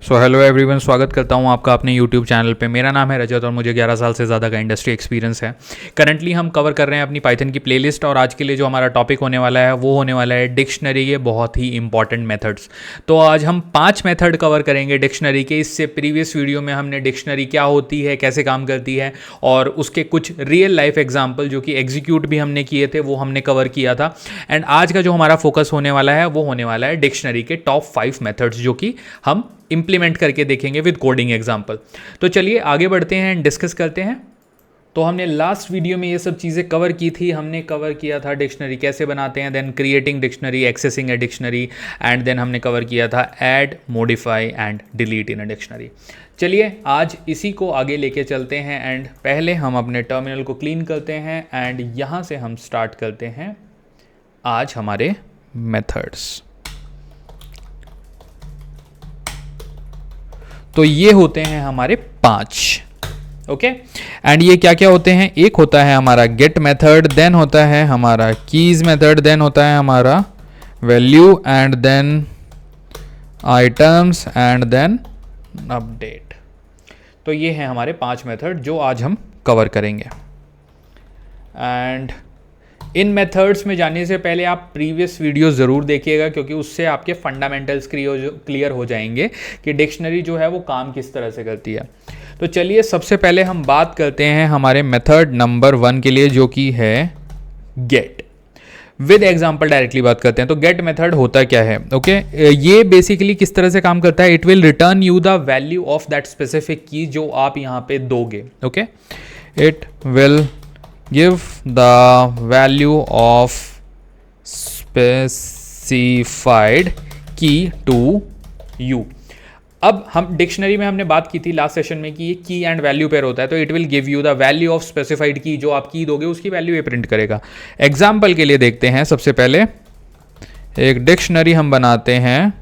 So hello everyone, स्वागत करता हूं आपका अपने यूट्यूब चैनल पे। मेरा नाम है रजत और मुझे 11 साल से ज़्यादा का इंडस्ट्री एक्सपीरियंस है। करंटली हम कवर कर रहे हैं अपनी पाइथन की प्लेलिस्ट और आज के लिए जो हमारा टॉपिक होने वाला है वो होने वाला है डिक्शनरी के बहुत ही इंपॉर्टेंट मेथड्स। तो आज हम 5 मेथड कवर करेंगे डिक्शनरी के। इससे प्रीवियस वीडियो में हमने डिक्शनरी क्या होती है, कैसे काम करती है और उसके कुछ रियल लाइफ एग्जाम्पल जो कि एग्जीक्यूट भी हमने किए थे वो हमने कवर किया था। एंड आज का जो हमारा फोकस होने वाला है वो होने वाला है डिक्शनरी के टॉप 5 मेथड्स जो कि हम इंप्लीमेंट करके देखेंगे विद कोडिंग एग्जाम्पल। तो चलिए आगे बढ़ते हैं एंड डिस्कस करते हैं। तो हमने लास्ट वीडियो में ये सब चीज़ें कवर की थी। हमने कवर किया था डिक्शनरी कैसे बनाते हैं, then creating dictionary, accessing a dictionary, and then हमने कवर किया था add, modify and delete in a dictionary. चलिए आज इसी को आगे लेके चलते हैं एंड पहले हम अपने टर्मिनल को क्लीन करते हैं एंड यहाँ से हम स्टार्ट करते हैं आज हमारे मेथड्स। तो ये होते हैं हमारे 5, ओके। एंड ये क्या क्या होते हैं? एक होता है हमारा गेट मेथड, देन होता है हमारा कीज मेथड, देन होता है हमारा value and then items and then update. तो ये हैं हमारे 5 मेथड जो आज हम कवर करेंगे। एंड इन मेथड्स में जाने से पहले आप प्रीवियस वीडियो ज़रूर देखिएगा क्योंकि उससे आपके फंडामेंटल्स क्लियर हो जाएंगे कि डिक्शनरी जो है वो काम किस तरह से करती है। तो चलिए सबसे पहले हम बात करते हैं हमारे मेथड नंबर 1 के लिए जो कि है गेट। विद एग्जाम्पल डायरेक्टली बात करते हैं। तो गेट मेथड होता क्या है? ओके ये बेसिकली किस तरह से काम करता है? It will return you the value of that specific की जो आप यहाँ पे दोगे। Okay it will give the value of specified key to you। अब हम डिक्शनरी में हमने बात की थी लास्ट सेशन में कि ये की एंड वैल्यू पेयर होता है। तो it will give you the value of specified की, जो आप की दोगे उसकी वैल्यू ये प्रिंट करेगा। एग्जाम्पल के लिए देखते हैं। सबसे पहले एक डिक्शनरी हम बनाते हैं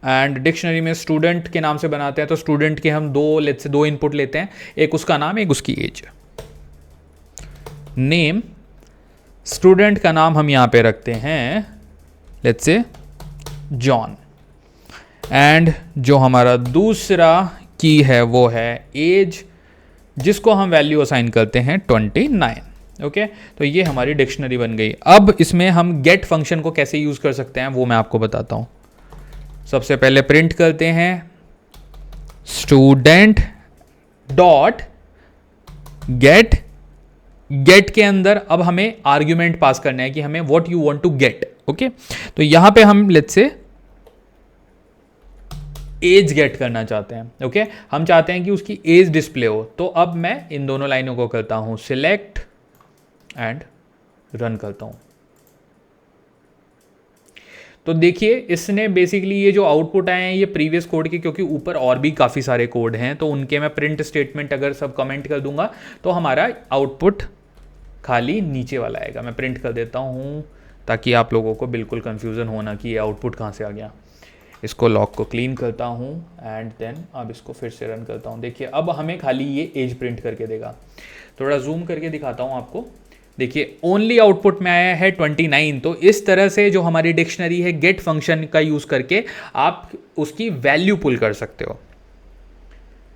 एंड डिक्शनरी में स्टूडेंट के नाम से बनाते हैं। तो स्टूडेंट के हम दो इनपुट लेते हैं, एक उसका नाम एक उसकी एज। नेम, स्टूडेंट का नाम हम यहां पे रखते हैं लेट्स से जॉन। एंड जो हमारा दूसरा की है वो है एज, जिसको हम वैल्यू असाइन करते हैं 29। ओके तो ये हमारी डिक्शनरी बन गई। अब इसमें हम गेट फंक्शन को कैसे यूज कर सकते हैं वो मैं आपको बताता हूं। सबसे पहले प्रिंट करते हैं स्टूडेंट डॉट गेट। गेट के अंदर अब हमें आर्ग्यूमेंट पास करना है कि हमें what you want to get. Okay तो यहां पे हम लेट्स से एज गेट करना चाहते हैं। ओके हम चाहते हैं कि उसकी एज डिस्प्ले हो। तो अब मैं इन दोनों लाइनों को करता हूं सिलेक्ट एंड रन करता हूं। तो देखिए इसने बेसिकली ये जो आउटपुट आए हैं ये प्रीवियस कोड के, क्योंकि ऊपर और भी काफ़ी सारे कोड हैं तो उनके मैं प्रिंट स्टेटमेंट अगर सब कमेंट कर दूंगा तो हमारा आउटपुट खाली नीचे वाला आएगा। मैं प्रिंट कर देता हूँ ताकि आप लोगों को बिल्कुल कन्फ्यूज़न हो ना कि ये आउटपुट कहाँ से आ गया। इसको लॉक को क्लीन करता हूँ एंड देन अब इसको फिर से रन करता हूँ। देखिए अब हमें खाली ये एज प्रिंट करके देगा। थोड़ा जूम करके दिखाता हूँ आपको। देखिए ओनली आउटपुट में आया है 29। तो इस तरह से जो हमारी डिक्शनरी है गेट फंक्शन का यूज करके आप उसकी वैल्यू पुल कर सकते हो।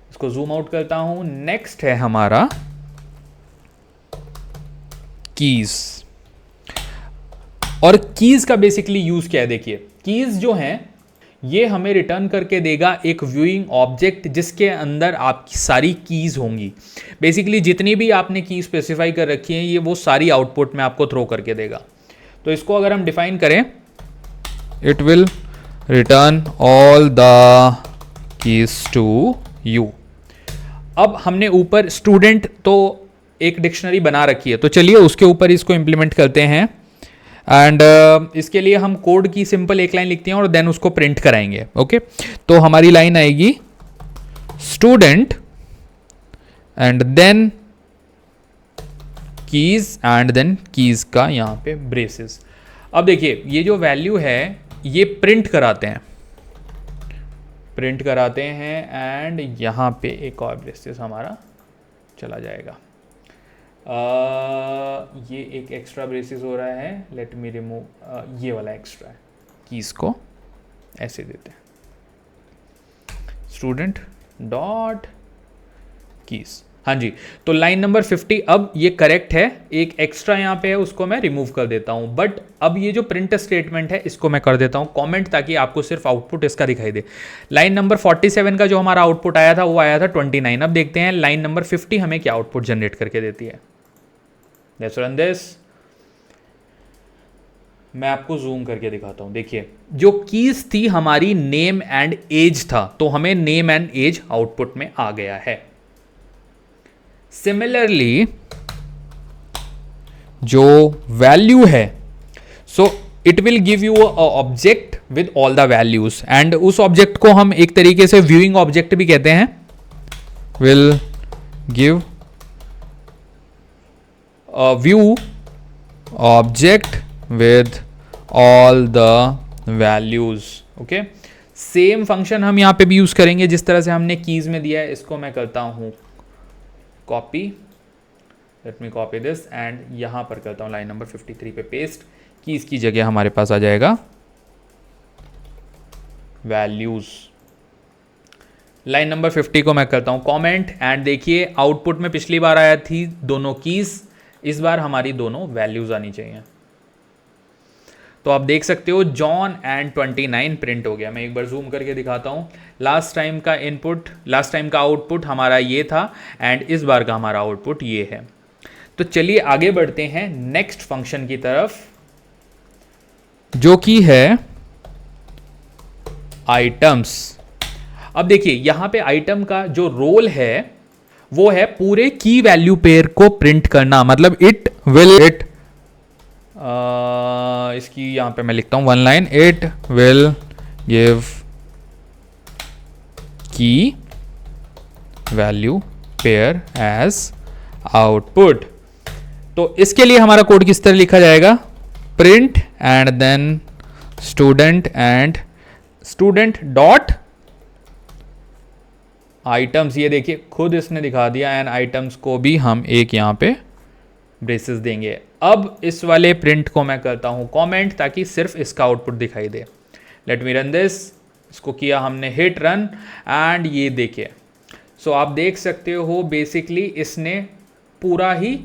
इसको जूम आउट करता हूं। नेक्स्ट है हमारा कीज। और कीज का बेसिकली यूज क्या है? देखिए कीज जो है ये हमें रिटर्न करके देगा एक व्यूइंग ऑब्जेक्ट जिसके अंदर आपकी सारी कीज होंगी। बेसिकली जितनी भी आपने की स्पेसिफाई कर रखी है ये वो सारी आउटपुट में आपको थ्रो करके देगा। तो इसको अगर हम डिफाइन करें, it will return all the keys to you. अब हमने ऊपर स्टूडेंट तो एक डिक्शनरी बना रखी है तो चलिए उसके ऊपर इसको इंप्लीमेंट करते हैं। एंड इसके लिए हम कोड की सिंपल एक लाइन लिखते हैं और देन उसको प्रिंट कराएंगे। ओके तो हमारी लाइन आएगी student and then keys and then keys का यहां पे ब्रेसेस। अब देखिए ये जो वैल्यू है ये प्रिंट कराते हैं एंड यहां पे एक और ब्रेसेस हमारा चला जाएगा। ये एक एक्स्ट्रा ब्रेसिस हो रहा है, लेट मी रिमूव ये वाला एक्स्ट्रा है कि इसको ऐसे देते हैं। Student dot keys. हाँ जी, तो लाइन नंबर 50 अब ये करेक्ट है, एक एक्स्ट्रा यहाँ पे है उसको मैं रिमूव कर देता हूँ। बट अब ये जो प्रिंट स्टेटमेंट है इसको मैं कर देता हूँ कमेंट, ताकि आपको सिर्फ आउटपुट इसका दिखाई दे। लाइन नंबर 47 का जो हमारा आउटपुट आया था वो आया था 29। अब देखते हैं लाइन नंबर 50 हमें क्या आउटपुट जनरेट करके देती है। Let's run this. मैं आपको जूम करके दिखाता हूं। देखिए जो कीज थी हमारी नेम एंड एज था, तो हमें नेम एंड एज आउटपुट में आ गया है। सिमिलरली जो वैल्यू है, so it will give you a object with all the values, and उस ऑब्जेक्ट को हम एक तरीके से व्यूइंग ऑब्जेक्ट भी कहते हैं। Will give view object with all the values। Okay, same function हम यहां पे भी यूज करेंगे जिस तरह से हमने कीज में दिया है। इसको मैं करता हूं copy, let me copy this, and यहां पर करता हूं लाइन नंबर 53 पे पेस्ट। कीज की जगह हमारे पास आ जाएगा वैल्यूज। लाइन नंबर 50 को मैं करता हूं कमेंट, एंड देखिए आउटपुट में पिछली बार आया थी दोनों कीज, इस बार हमारी दोनों वैल्यूज आनी चाहिए। तो आप देख सकते हो जॉन एंड 29 प्रिंट हो गया। मैं एक बार जूम करके दिखाता हूँ। लास्ट टाइम का आउटपुट हमारा ये था, एंड इस बार का हमारा आउटपुट ये है। तो चलिए आगे बढ़ते हैं नेक्स्ट फंक्शन की तरफ, जो कि है आइटम्स। अब देखिए यहां पे आइटम का जो रोल है वो है पूरे की वैल्यू पेयर को प्रिंट करना। मतलब इसकी यहां पे मैं लिखता हूं one line, it will give key value pair as output. तो इसके लिए हमारा कोड किस तरह लिखा जाएगा, print and then student dot items. ये देखिए खुद इसने दिखा दिया, एंड आइटम्स को भी हम एक यहां पे ब्रेसेस देंगे। अब इस वाले प्रिंट को मैं करता हूं कमेंट, ताकि सिर्फ इसका आउटपुट दिखाई दे। Let me run this. इसको किया हमने हिट रन, एंड ये देखिए सो आप देख सकते हो बेसिकली इसने पूरा ही,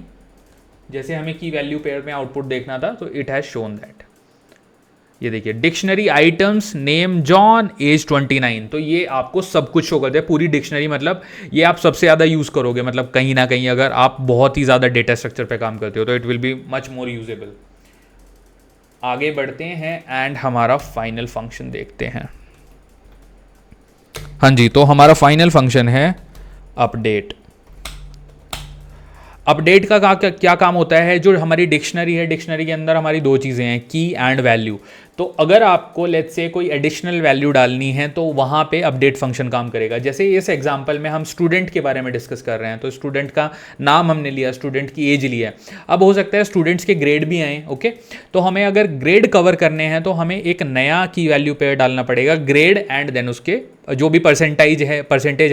जैसे हमें की वैल्यू पेयर में आउटपुट देखना था, तो इट हैज शोन दैट। ये देखिए dictionary items name John age 29, तो ये आपको सब कुछ शो करते हैं पूरी डिक्शनरी। मतलब ये आप सबसे ज़्यादा यूज़ करोगे, मतलब कहीं ना कहीं अगर आप बहुत ही ज़्यादा डेटा स्ट्रक्चर पे काम करते हो तो it will be much more usable. आगे बढ़ते हैं एंड हमारा फाइनल फंक्शन देखते हैं। हाँ जी, तो हमारा फाइनल फंक्शन है अपडेट। अपडेट का क्या काम होता है, जो हमारी डिक्शनरी है, डिक्शनरी के अंदर हमारी दो चीज़ें हैं, की एंड वैल्यू। तो अगर आपको लेट्स से कोई एडिशनल वैल्यू डालनी है तो वहाँ पे अपडेट फंक्शन काम करेगा। जैसे इस एग्जांपल में हम स्टूडेंट के बारे में डिस्कस कर रहे हैं, तो स्टूडेंट का नाम हमने लिया, स्टूडेंट की एज लिया। अब हो सकता है स्टूडेंट्स के ग्रेड भी आए, ओके, तो हमें अगर ग्रेड कवर करने हैं तो हमें एक नया की वैल्यू पेयर डालना पड़ेगा, ग्रेड एंड देन उसके जो भी परसेंटेज है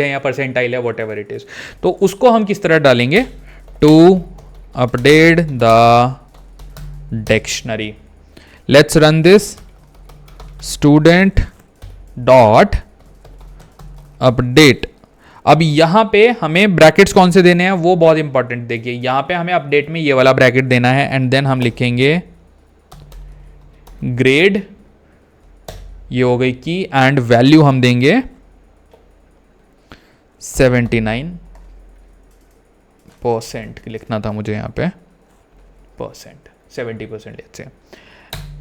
या परसेंटाइल है, वॉट एवर इट इज़। तो उसको हम किस तरह डालेंगे, to update the dictionary। Let's run this student dot update। अब यहां पे हमें ब्रैकेट्स कौन से देने हैं वो बहुत इंपॉर्टेंट। देखिए यहां पे हमें अपडेट में ये वाला ब्रैकेट देना है, एंड देन हम लिखेंगे ग्रेड, ये हो गई की, एंड वैल्यू हम देंगे 79% लिखना था मुझे यहाँ पे, 70% लेट्स से।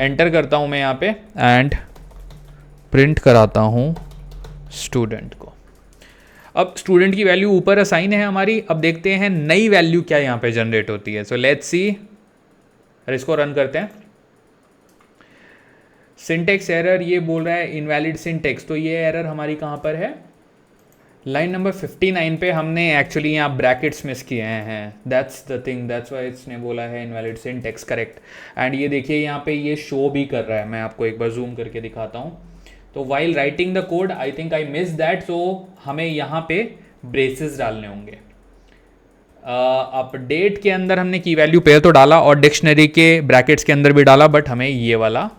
एंटर करता हूँ मैं यहाँ पे एंड प्रिंट कराता हूँ स्टूडेंट को। अब स्टूडेंट की वैल्यू ऊपर असाइन है हमारी। अब देखते हैं नई वैल्यू क्या यहाँ पे जनरेट होती है। सो लेट्स सी, इसको रन करते हैं। सिंटेक्स एरर ये बोल रहा है, इनवैलिड सिंटेक्स। तो ये एरर हमारी कहाँ पर है, लाइन नंबर 59 पे हमने एक्चुअली यहाँ ब्रैकेट्स मिस किए हैं। That's the thing, that's why इसने बोला है इनवैलिड सिंटेक्स, करेक्ट। एंड ये देखिए यहाँ पे ये शो भी कर रहा है। मैं आपको एक बार जूम करके दिखाता हूँ। तो while writing the code I think I miss that, so हमें यहाँ पे ब्रेसेस डालने होंगे। अपडेट के अंदर हमने की वैल्यू पेयर तो डाला और डिक्शनरी के ब्रैकेट्स के अंदर भी डाला, बट हमें ये वाला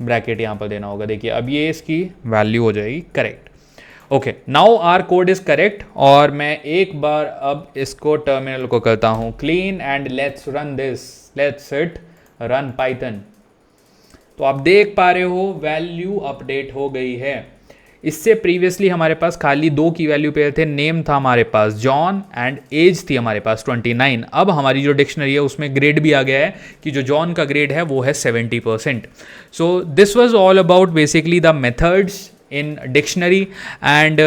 ब्रैकेट यहाँ पर देना होगा। देखिए अब ये इसकी वैल्यू हो जाएगी correct. Okay, now R code is correct, और मैं एक बार अब इसको टर्मिनल को करता हूं clean and let's run this, let's hit run Python. तो आप देख पा रहे हो वैल्यू अपडेट हो गई है। इससे प्रीवियसली हमारे पास खाली 2 की वैल्यू पेयर थे, नेम था हमारे पास जॉन एंड एज थी हमारे पास 29। अब हमारी जो डिक्शनरी है उसमें ग्रेड भी आ गया है कि जो जॉन का ग्रेड है वो है 70%। So this was all about basically the methods in dictionary and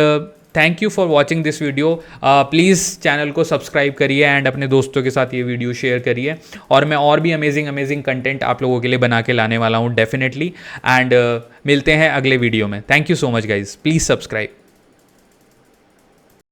thank you for watching this video. Please channel को सब्सक्राइब करिए एंड अपने दोस्तों के साथ ये वीडियो शेयर करिए, और मैं और भी अमेजिंग कंटेंट आप लोगों के लिए बना के लाने वाला हूँ डेफिनेटली। एंड मिलते हैं अगले वीडियो में। Thank you so much guys, please subscribe.